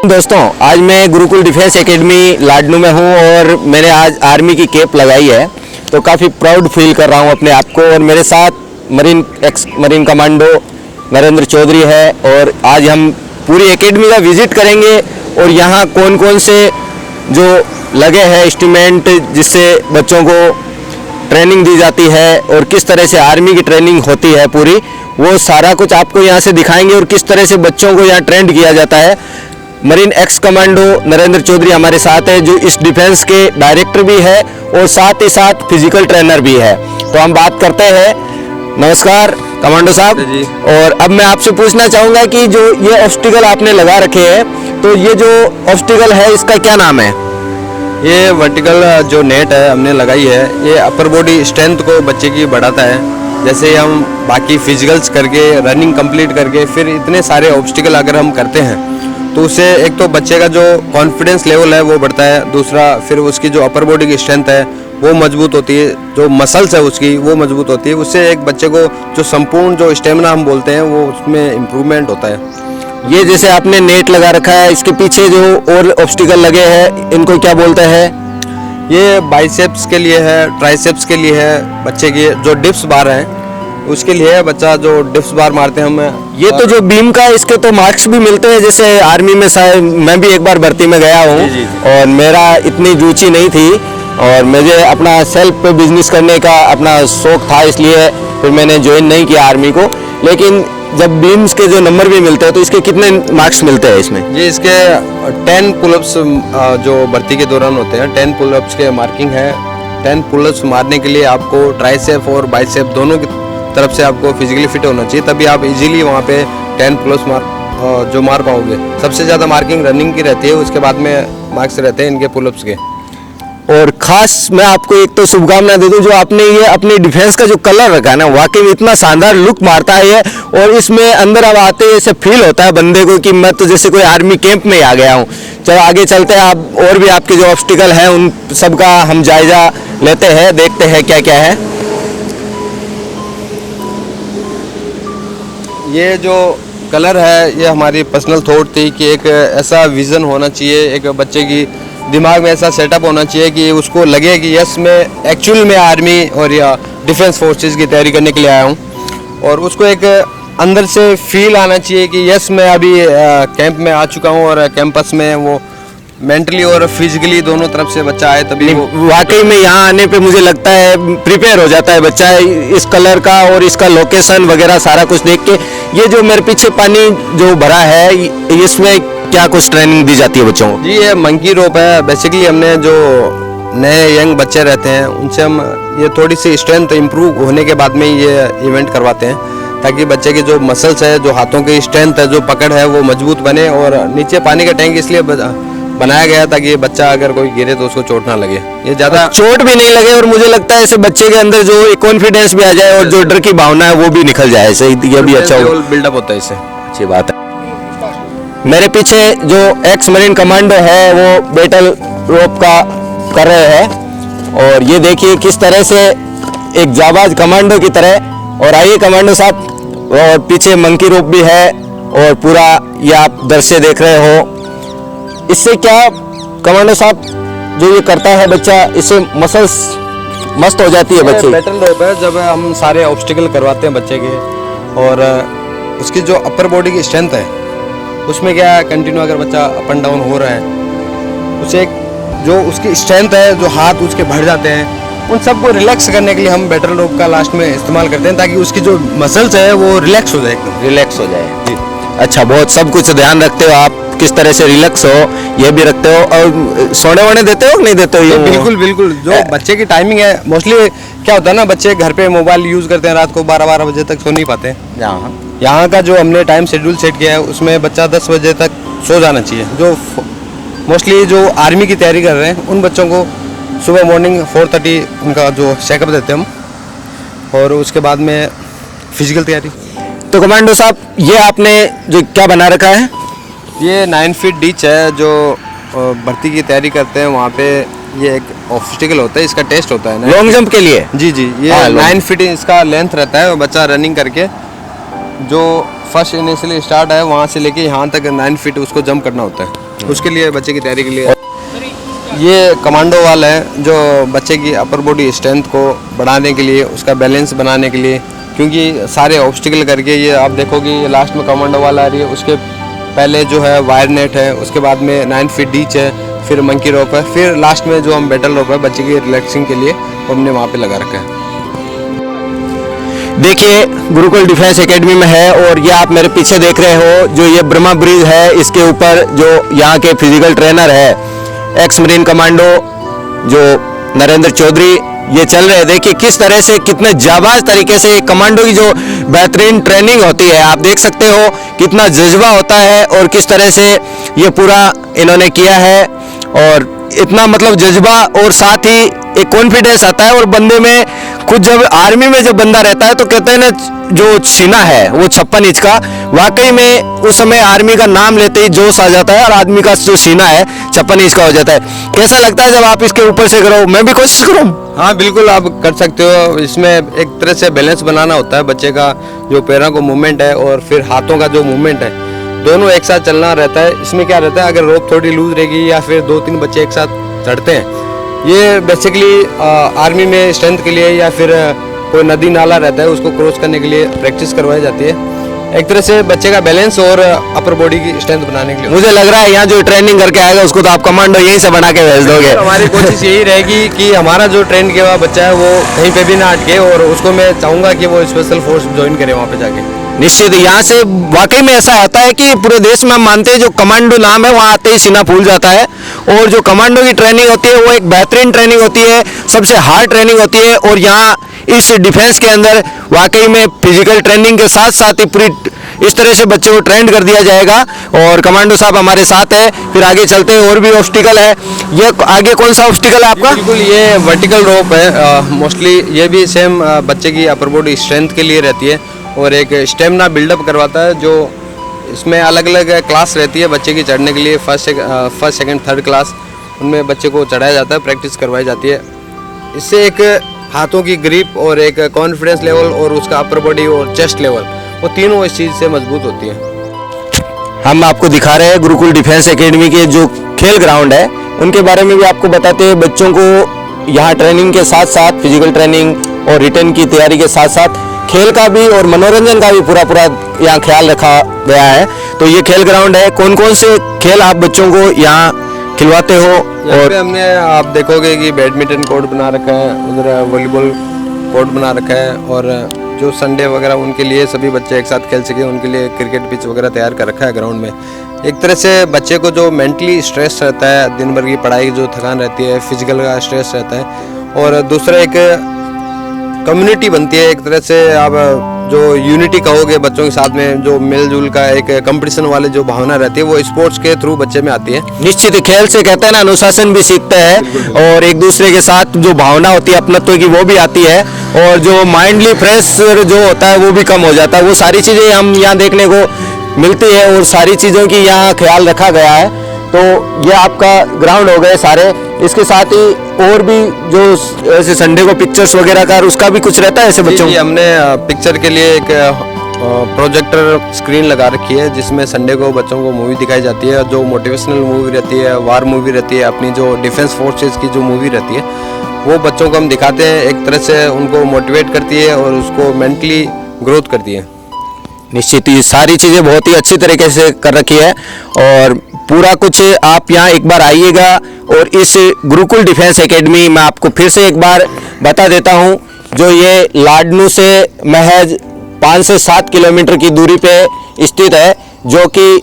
दोस्तों, आज मैं गुरुकुल डिफेंस एकेडमी लाडनू में हूं और मैंने आज आर्मी की कैप लगाई है, तो काफ़ी प्राउड फील कर रहा हूं अपने आप को। और मेरे साथ मरीन कमांडो नरेंद्र चौधरी है और आज हम पूरी एकेडमी का विजिट करेंगे और यहां कौन कौन से जो लगे हैं इंस्ट्रूमेंट जिससे बच्चों को ट्रेनिंग दी जाती है और किस तरह से आर्मी की ट्रेनिंग होती है पूरी, वो सारा कुछ आपको यहाँ से दिखाएंगे और किस तरह से बच्चों को यहाँ ट्रेंड किया जाता है। Marine ex commando Narendra Chaudhary हमारे साथ है, जो इस डिफेंस के डायरेक्टर भी है और साथ ही साथ फिजिकल ट्रेनर भी है। तो हम बात करते हैं। नमस्कार कमांडो साहब जी। और अब मैं आपसे पूछना चाहूँगा कि जो ये ऑब्स्टिकल आपने लगा रखे हैं, तो ये जो ऑब्स्टिकल है इसका क्या नाम है? ये वर्टिकल जो नेट है हमने लगाई है, ये अपर बॉडी स्ट्रेंथ को बच्चे की बढ़ाता है। जैसे हम बाकी फिजिकल्स करके रनिंग कंप्लीट करके फिर इतने सारे ऑब्स्टिकल अगर हम करते हैं तो उससे एक तो बच्चे का जो कॉन्फिडेंस लेवल है वो बढ़ता है, दूसरा फिर उसकी जो अपर बॉडी की स्ट्रेंथ है वो मजबूत होती है, जो मसल्स है उसकी वो मजबूत होती है। उससे एक बच्चे को जो संपूर्ण जो स्टेमिना हम बोलते हैं वो उसमें इम्प्रूवमेंट होता है। ये जैसे आपने नेट लगा रखा है, इसके पीछे जो और ऑब्स्टिकल लगे हैं इनको क्या बोलते हैं? ये बाइसेप्स के लिए है, ट्राइसेप्स के लिए है, बच्चे की जो डिप्स बार है उसके लिए है, बच्चा जो डिप्स बार मारते हैं हम। ये तो जो बीम का, इसके तो मार्क्स भी मिलते हैं। जैसे आर्मी में मैं भी एक बार भर्ती में गया हूँ और मेरा इतनी रुचि नहीं थी और मुझे अपना सेल्फ पे बिजनेस करने का अपना शौक था, इसलिए फिर मैंने ज्वाइन नहीं किया आर्मी को। लेकिन जब बीम्स के जो नंबर भी मिलते हैं तो इसके कितने मार्क्स मिलते हैं इसमें? ये इसके 10 पुलअप्स जो भर्ती के दौरान होते हैं, 10 पुलअप्स के मार्किंग है। 10 पुलअप्स मारने के लिए आपको ट्राइसेप और बाइसेप दोनों की तरफ से आपको फिजिकली फिट होना चाहिए, तभी आप इजीली वहाँ पे 10 पुलअप्स जो मार पाओगे। सबसे ज़्यादा मार्किंग रनिंग की रहती है, उसके बाद में मार्क्स रहते हैं इनके पुलअप्स के। और खास मैं आपको एक तो शुभकामना दे दूं, जो आपने ये अपने डिफेंस का जो कलर रखा है ना, वाकई में इतना शानदार लुक मारता है ये। और इसमें अंदर अब आते ही ऐसे फील होता है बंदे को कि मैं तो जैसे कोई आर्मी कैंप में आ गया हूँ। चलो आगे चलते हैं, आप और भी आपके जो ऑब्स्टिकल हैं उन सबका हम जायजा लेते हैं, देखते हैं क्या क्या है। ये जो कलर है ये हमारी पर्सनल थॉट थी कि एक ऐसा विज़न होना चाहिए, एक बच्चे की दिमाग में ऐसा सेटअप होना चाहिए कि उसको लगे कि यस मैं एक्चुअल में आर्मी और या डिफेंस फोर्सेस की तैयारी करने के लिए आया हूँ। और उसको एक अंदर से फील आना चाहिए कि यस मैं अभी कैंप में आ चुका हूँ और कैंपस में वो मेंटली और फिजिकली दोनों तरफ से बच्चा आए तभी वाकई में यहाँ आने पे मुझे लगता है प्रिपेयर हो जाता है बच्चा इस कलर का और इसका लोकेशन वगैरह सारा कुछ देख के। ये जो मेरे पीछे पानी जो भरा है, इसमें क्या कुछ ट्रेनिंग दी जाती है बच्चों को? जी ये मंकी रोप है। बेसिकली हमने जो नए यंग बच्चे रहते हैं उनसे हम ये थोड़ी सी स्ट्रेंथ इम्प्रूव होने के बाद में ये इवेंट करवाते हैं, ताकि बच्चे की जो मसल्स है, जो हाथों की स्ट्रेंथ है, जो पकड़ है वो मजबूत बने। और नीचे पानी का टैंक इसलिए बनाया गया ताकि बच्चा अगर कोई गिरे तो उसको चोट ना लगे, ये ज्यादा चोट भी नहीं लगे। और मुझे लगता है ऐसे बच्चे के अंदर जो कॉन्फिडेंस भी आ जाए और जो डर की भावना है वो भी निकल जाए, ऐसे ये भी अच्छा बिल्डअप होता है इससे। अच्छी बात है। मेरे पीछे जो एक्स मरीन कमांडो है वो बैटल रोप का कर रहे हैं और ये देखिए किस तरह से एक जाबाज कमांडो की तरह। और आइए कमांडो साहब, और पीछे मंकी रोप भी है और पूरा ये आप दृश्य देख रहे हो। इससे क्या कमांडो साहब जो ये करता है बच्चा, इससे मसल्स मस्त हो जाती है बच्चे। बैटल रोप है, जब हम सारे ऑब्स्टिकल करवाते हैं बच्चे के और उसकी जो अपर बॉडी की स्ट्रेंथ है उसमें क्या है, कंटिन्यू अगर बच्चा अप एंड डाउन हो रहा है, उसे जो उसकी स्ट्रेंथ है, जो हाथ उसके बढ़ जाते हैं, उन सबको रिलैक्स करने के लिए हम बैटल रोप का लास्ट में इस्तेमाल करते हैं, ताकि उसकी जो मसल्स है वो रिलैक्स हो जाए, एकदम रिलैक्स हो जाए जी। अच्छा, बहुत सब कुछ ध्यान रखते हो आप, किस तरह से रिलैक्स हो ये भी रखते हो। और सोने वोने देते हो नहीं देते हो? ये बिल्कुल बिल्कुल। जो बच्चे की टाइमिंग है, मोस्टली क्या होता है ना, बच्चे घर पे मोबाइल यूज़ करते हैं, रात को 12-12 बजे तक सो नहीं पाते हैं। यहाँ का जो हमने टाइम शेड्यूल सेट किया है उसमें बच्चा 10 बजे तक सो जाना चाहिए। जो मोस्टली जो आर्मी की तैयारी कर रहे हैं उन बच्चों को सुबह मॉर्निंग 4:30 उनका जो चेकअप देते हैं हम, और उसके बाद में फिजिकल तैयारी। तो कमांडो साहब, ये आपने जो क्या बना रखा है? ये 9 फीट डीच है। जो भर्ती की तैयारी करते हैं वहाँ पे ये एक ऑब्स्टिकल होता है, इसका टेस्ट होता है लॉन्ग जंप के लिए। जी जी, ये 9 फीट इसका लेंथ रहता है। बच्चा रनिंग करके जो फर्स्ट इनिशियली स्टार्ट है वहाँ से लेके यहाँ तक 9 फीट उसको जंप करना होता है। उसके लिए बच्चे की तैयारी के लिए ये कमांडो वाल है जो बच्चे की अपर बॉडी स्ट्रेंथ को बढ़ाने के लिए, उसका बैलेंस बनाने के लिए, क्योंकि सारे ऑब्स्टिकल करके ये आप देखोगे ये लास्ट में कमांडो वाल आ रही है, उसके पहले जो है वायर नेट है, उसके बाद में 9 फीट डीच है, फिर मंकी रोप है, फिर लास्ट में जो हम बैटल रोप है बच्चे की रिलैक्सिंग के लिए वो हमने वहाँ पे लगा रखा है। देखिए गुरुकुल डिफेंस एकेडमी में है और ये आप मेरे पीछे देख रहे हो जो ये ब्रह्मा ब्रिज है, इसके ऊपर जो यहाँ के फिजिकल ट्रेनर है एक्स मरीन कमांडो जो नरेंद्र चौधरी ये चल रहे हैं। देखिए किस तरह से कितने जाबाज तरीके से कमांडो की जो बेहतरीन ट्रेनिंग होती है, आप देख सकते हो कितना जज्बा होता है और किस तरह से ये पूरा इन्होंने किया है और इतना मतलब जज्बा और साथ ही एक कॉन्फिडेंस आता है। और बंदे में खुद जब आर्मी में जब बंदा रहता है तो कहते हैं ना जो सीना है वो 56 इंच का, वाकई में उस समय आर्मी का नाम लेते ही जोश आ जाता है और आदमी का जो सीना है 56 इंच का हो जाता है। कैसा लगता है जब आप इसके ऊपर से करो? मैं भी कोशिश करूँ? हाँ बिल्कुल आप कर सकते हो। इसमें एक तरह से बैलेंस बनाना होता है बच्चे का, जो पैरों का मूवमेंट है और फिर हाथों का जो मूवमेंट है, दोनों एक साथ चलना रहता है। इसमें क्या रहता है, अगर रोप थोड़ी लूज रहेगी या फिर 2-3 बच्चे एक साथ चढ़ते हैं, ये बेसिकली आर्मी में स्ट्रेंथ के लिए या फिर कोई नदी नाला रहता है उसको क्रॉस करने के लिए प्रैक्टिस करवाई जाती है, एक तरह से बच्चे का बैलेंस और अपर बॉडी की स्ट्रेंथ बनाने के लिए। मुझे लग रहा है यहाँ जो ट्रेनिंग करके आएगा उसको तो आप कमांडो यहीं से बना के भेज दोगे। हमारी कोशिश यही रहेगी कि हमारा जो ट्रेन किया हुआ बच्चा है वो कहीं पे भी ना अटके और उसको मैं चाहूँगा कि वो स्पेशल फोर्स ज्वाइन करे वहाँ पे जाके। निश्चित यहाँ से वाकई में ऐसा आता है कि पूरे देश में हम मानते हैं जो कमांडो नाम है वहाँ आते ही सीना फूल जाता है। और जो कमांडो की ट्रेनिंग होती है वो एक बेहतरीन ट्रेनिंग होती है, सबसे हार्ड ट्रेनिंग होती है। और यहाँ इस डिफेंस के अंदर वाकई में फिजिकल ट्रेनिंग के साथ साथ ही पूरी इस तरह से बच्चों को ट्रेंड कर दिया जाएगा। और कमांडो साहब हमारे साथ है, फिर आगे चलते हैं और भी ऑब्स्टिकल है। ये आगे कौन सा ऑब्स्टिकल है आपका? बिल्कुल ये वर्टिकल रोप है, मोस्टली ये भी सेम बच्चे की अपर बॉडी स्ट्रेंथ के लिए रहती है और एक स्टेमिना बिल्डअप करवाता है। जो इसमें अलग अलग क्लास रहती है बच्चे की चढ़ने के लिए, फर्स्ट सेकंड थर्ड क्लास, उनमें बच्चे को चढ़ाया जाता है, प्रैक्टिस करवाई जाती है। इससे एक हाथों की ग्रिप और एक कॉन्फिडेंस लेवल और उसका अपर बॉडी और चेस्ट लेवल, वो तीनों इस चीज़ से मजबूत होती है। हम आपको दिखा रहे हैं गुरुकुल डिफेंस एकेडमी के जो खेल ग्राउंड है उनके बारे में भी आपको बताते हैं। बच्चों को यहाँ ट्रेनिंग के साथ साथ फिजिकल ट्रेनिंग और रिटर्न की तैयारी के साथ साथ खेल का भी और मनोरंजन का भी पूरा यहाँ ख्याल रखा गया है। तो ये खेल ग्राउंड है, कौन कौन से खेल आप बच्चों को यहाँ खिलवाते हो? और हमने आप देखोगे कि बैडमिंटन कोर्ट बना रखा है, उधर वॉलीबॉल कोर्ट बना रखा है और जो संडे वगैरह उनके लिए सभी बच्चे एक साथ खेल सके उनके लिए क्रिकेट पिच वगैरह तैयार कर रखा है ग्राउंड में। एक तरह से बच्चे को जो मेंटली स्ट्रेस रहता है, दिन भर की पढ़ाई की जो थकान रहती है, फिजिकल का स्ट्रेस रहता है, और दूसरा एक कम्युनिटी बनती है। एक तरह से आप जो यूनिटी कहोगे बच्चों के साथ में, जो मिलजुल का एक कंपटीशन वाले जो भावना रहती है वो स्पोर्ट्स के थ्रू बच्चे में आती है। निश्चित ही खेल से कहते हैं ना अनुशासन भी सीखता है और एक दूसरे के साथ जो भावना होती है अपनत्व की वो भी आती है और जो माइंडली फ्रेश जो होता है वो भी कम हो जाता है। वो सारी चीज़ें हम यहाँ देखने को मिलती है और सारी चीज़ों की यहाँ ख्याल रखा गया है। तो ये आपका ग्राउंड हो गए सारे, इसके साथ ही और भी जो ऐसे संडे को पिक्चर्स वगैरह का उसका भी कुछ रहता है ऐसे बच्चों? हमने पिक्चर के लिए एक प्रोजेक्टर स्क्रीन लगा रखी है जिसमें संडे को बच्चों को मूवी दिखाई जाती है। जो मोटिवेशनल मूवी रहती है, वार मूवी रहती है, अपनी जो डिफेंस फोर्सेस की जो मूवी रहती है वो बच्चों को हम दिखाते हैं। एक तरह से उनको मोटिवेट करती है और उसको मेंटली ग्रोथ करती है। निश्चित ही सारी चीज़ें बहुत ही अच्छी तरीके से कर रखी है और पूरा कुछ आप यहाँ एक बार आइएगा। और इस गुरुकुल डिफेंस एकेडमी में आपको फिर से एक बार बता देता हूँ, जो ये लाडनू से महज 5 से 7 किलोमीटर की दूरी पे स्थित है, जो कि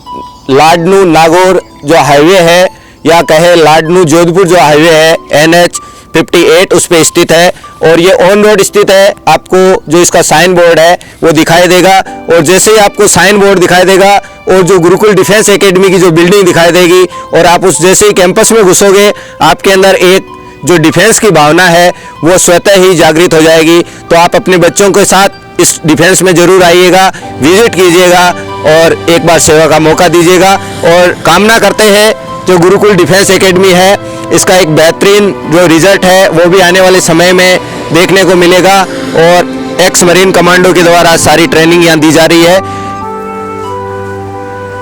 लाडनू नागौर जो हाईवे है या कहे लाडनू जोधपुर जो हाईवे है NH 58 उस पर स्थित है। और ये ऑन रोड स्थित है। आपको जो इसका साइन बोर्ड है वो दिखाई देगा और जैसे ही आपको साइन बोर्ड दिखाई देगा और जो गुरुकुल डिफेंस एकेडमी की जो बिल्डिंग दिखाई देगी और आप उस जैसे ही कैंपस में घुसोगे आपके अंदर एक जो डिफेंस की भावना है वो स्वतः ही जागृत हो जाएगी। तो आप अपने बच्चों के साथ इस डिफेंस में ज़रूर आइएगा, विजिट कीजिएगा और एक बार सेवा का मौका दीजिएगा। और कामना करते हैं जो गुरुकुल डिफेंस एकेडमी है इसका एक बेहतरीन जो रिजल्ट है वो भी आने वाले समय में देखने को मिलेगा। और एक्स मरीन कमांडो के द्वारा सारी ट्रेनिंग यहाँ दी जा रही है। ये देखिए ये हमारा जो ग्राउंड है,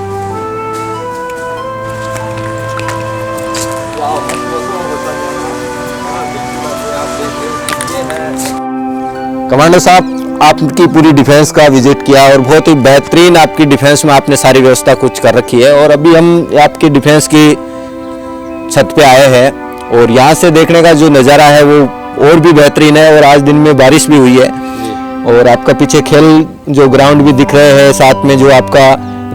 ये हमारा जो ग्राउंड है ये 5 से 7 किलोमीटर की दूरी पे स्थित है। और जो संडे को बच्चों को मूवी दिखाई जाती है जो मोटिवेशनल मूवी रहती है, वार मूवी रहती है, अपनी जो डिफेंस फोर्सेस की जो मूवी रहती है वो बच्चों को हम दिखाते हैं। एक तरह से कमांडो साहब, आपकी पूरी डिफेंस का विजिट किया और बहुत ही बेहतरीन आपकी डिफेंस में आपने सारी व्यवस्था कुछ कर रखी है। और अभी हम आपकी डिफेंस की छत पे आए हैं और यहाँ से देखने का जो नज़ारा है वो और भी बेहतरीन है। और आज दिन में बारिश भी हुई है और आपका पीछे खेल जो ग्राउंड भी दिख रहे हैं, साथ में जो आपका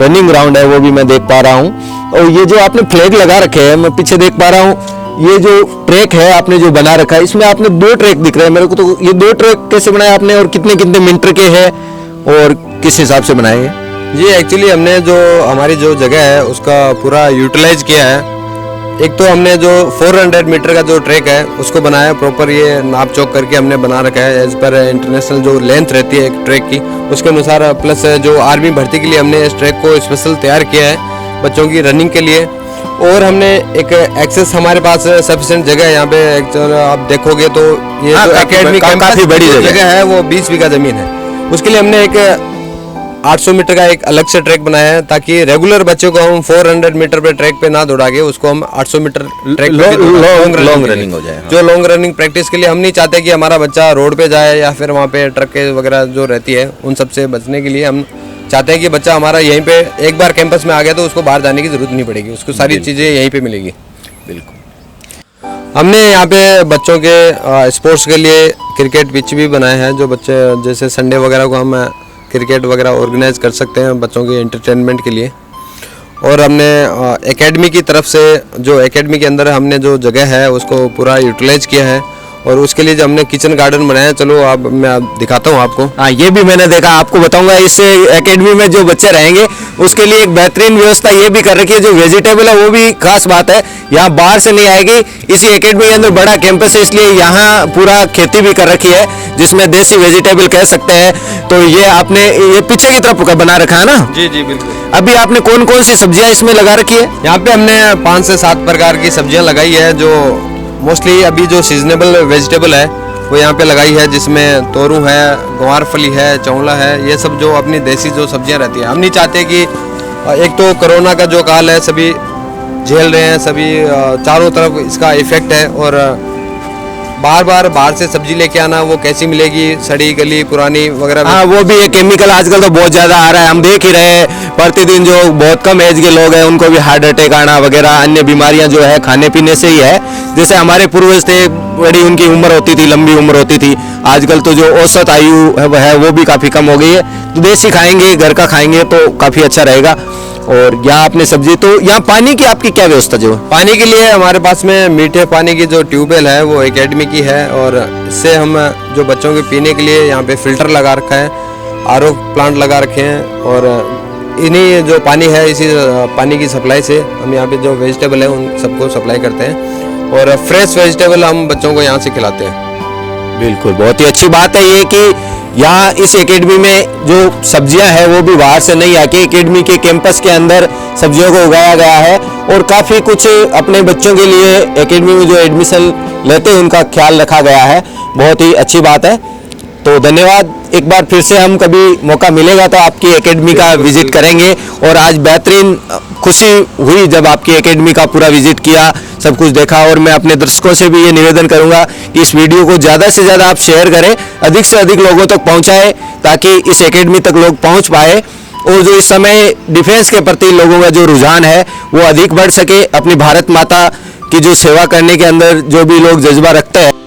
रनिंग ग्राउंड है वो भी मैं देख पा रहा हूँ। और ये जो आपने फ्लैग लगा रखे हैं, मैं पीछे देख पा रहा हूँ, ये जो ट्रैक है आपने जो बना रखा है, इसमें आपने 2 ट्रैक दिख रहे हैं मेरे को। तो ये 2 ट्रैक कैसे बनाए आपने और कितने कितने मीटर के हैं और किस हिसाब से बनाए हैं? जी एक्चुअली हमने जो हमारी जो जगह है उसका पूरा यूटिलाइज किया है। एक तो हमने जो 400 मीटर का जो ट्रैक है उसको बनाया प्रॉपर, ये नाप चौक करके हमने बना रखा है एज पर इंटरनेशनल जो लेंथ रहती है एक ट्रैक की उसके अनुसार। प्लस जो आर्मी भर्ती के लिए हमने इस ट्रैक को स्पेशल तैयार किया है बच्चों की रनिंग के लिए। और हमने एक एक्सेस, हमारे पास सफिशिएंट जगह है यहाँ पे। आप देखोगे तो ये जो एकेडमी काफी बड़ी जगह है वो 20 बीघा जमीन है। उसके लिए हमने एक 800 मीटर का एक अलग से ट्रैक बनाया है ताकि रेगुलर बच्चों को हम 400 मीटर पे ट्रैक पे ना दौड़ा के उसको हम 800 मीटर ट्रैक लॉन्ग रनिंग हो जाए। जो लॉन्ग रनिंग प्रैक्टिस के लिए हम नहीं चाहते कि हमारा बच्चा रोड पे जाए या फिर वहाँ पे ट्रक वगैरह जो रहती है उन सब से बचने के लिए हम चाहते हैं कि बच्चा हमारा यहीं पे एक बार कैंपस में आ गया तो उसको बाहर जाने की जरूरत नहीं पड़ेगी, उसको सारी चीज़ें यहीं पे मिलेगी। बिल्कुल। हमने यहाँ पे बच्चों के स्पोर्ट्स के लिए क्रिकेट पिच भी बनाए हैं, जो बच्चे जैसे संडे वगैरह को हम क्रिकेट वगैरह ऑर्गेनाइज कर सकते हैं बच्चों के एंटरटेनमेंट के लिए। और हमने एकेडमी की तरफ से जो एकेडमी के अंदर हमने जो जगह है उसको पूरा यूटिलाइज किया है और उसके लिए जो हमने किचन गार्डन बनाया है, चलो अब मैं दिखाता हूँ आपको। हाँ, ये भी मैंने देखा, आपको बताऊंगा। इस एकेडमी में जो बच्चे रहेंगे उसके लिए एक बेहतरीन व्यवस्था ये भी कर रखी है। जो वेजिटेबल है वो भी खास बात है, यहाँ बाहर से नहीं आएगी। इसी एकेडमी के अंदर बड़ा कैंपस है इसलिए यहाँ पूरा खेती भी कर रखी है जिसमें देसी वेजिटेबल कह सकते हैं। तो ये आपने ये पीछे की तरफ का बना रखा है ना? जी जी बिल्कुल। अभी आपने कौन कौन सी सब्जियां इसमें लगा रखी है? यहाँ पे हमने 5 से 7 प्रकार की सब्जियां लगाई है जो मोस्टली अभी जो सीजनेबल वेजिटेबल है वो यहाँ पे लगाई है, जिसमें तोरू है, ग्वार फली है, चौला है, ये सब जो अपनी देसी जो सब्जियां रहती हैं। हम नहीं चाहते कि एक तो कोरोना का जो काल है सभी झेल रहे हैं, सभी चारों तरफ इसका इफेक्ट है और बाहर से सब्जी लेके आना वो कैसी मिलेगी, सड़ी गली पुरानी वगैरह। हाँ, वो भी है केमिकल आजकल तो बहुत ज़्यादा आ रहा है, हम देख ही रहे हैं। प्रतिदिन जो बहुत कम एज के लोग हैं उनको भी हार्ट अटैक आना वगैरह अन्य बीमारियां जो है खाने पीने से ही है। जैसे हमारे पूर्वज थे, बड़ी उनकी उम्र होती थी, लंबी उम्र होती थी। आजकल तो जो औसत आयु है वो भी काफ़ी कम हो गई है। तो देसी खाएंगे, घर का खाएंगे तो काफ़ी अच्छा रहेगा। और यहाँ आपने सब्जी, तो यहाँ पानी की आपकी क्या व्यवस्था जो? पानी के लिए हमारे पास में मीठे पानी की जो ट्यूबवेल है वो एकेडमी की है और इससे हम जो बच्चों के पीने के लिए यहाँ पे फिल्टर लगा रखा है, आरओ प्लांट लगा रखे हैं और इन्हीं जो पानी है इसी पानी की सप्लाई से हम यहाँ पे जो वेजिटेबल है उन सबको सप्लाई करते हैं और फ्रेश वेजिटेबल हम बच्चों को यहाँ से खिलाते हैं। बिल्कुल, बहुत ही अच्छी बात है ये कि यहाँ इस एकेडमी में जो सब्जियां हैं वो भी बाहर से नहीं आके एकेडमी के कैंपस के अंदर सब्जियों को उगाया गया है और काफ़ी कुछ अपने बच्चों के लिए एकेडमी में जो एडमिशन लेते हैं उनका ख्याल रखा गया है। बहुत ही अच्छी बात है। तो धन्यवाद। एक बार फिर से हम कभी मौका मिलेगा तो आपकी एकेडमी का विजिट करेंगे। और आज बेहतरीन खुशी हुई जब आपकी एकेडमी का पूरा विजिट किया, सब कुछ देखा। और मैं अपने दर्शकों से भी ये निवेदन करूंगा कि इस वीडियो को ज़्यादा से ज़्यादा आप शेयर करें, अधिक से अधिक लोगों तक पहुंचाएं ताकि इस एकेडमी तक लोग पहुंच पाए और जो इस समय डिफेंस के प्रति लोगों का जो रुझान है वो अधिक बढ़ सके। अपनी भारत माता की जो सेवा करने के अंदर जो भी लोग जज्बा रखते हैं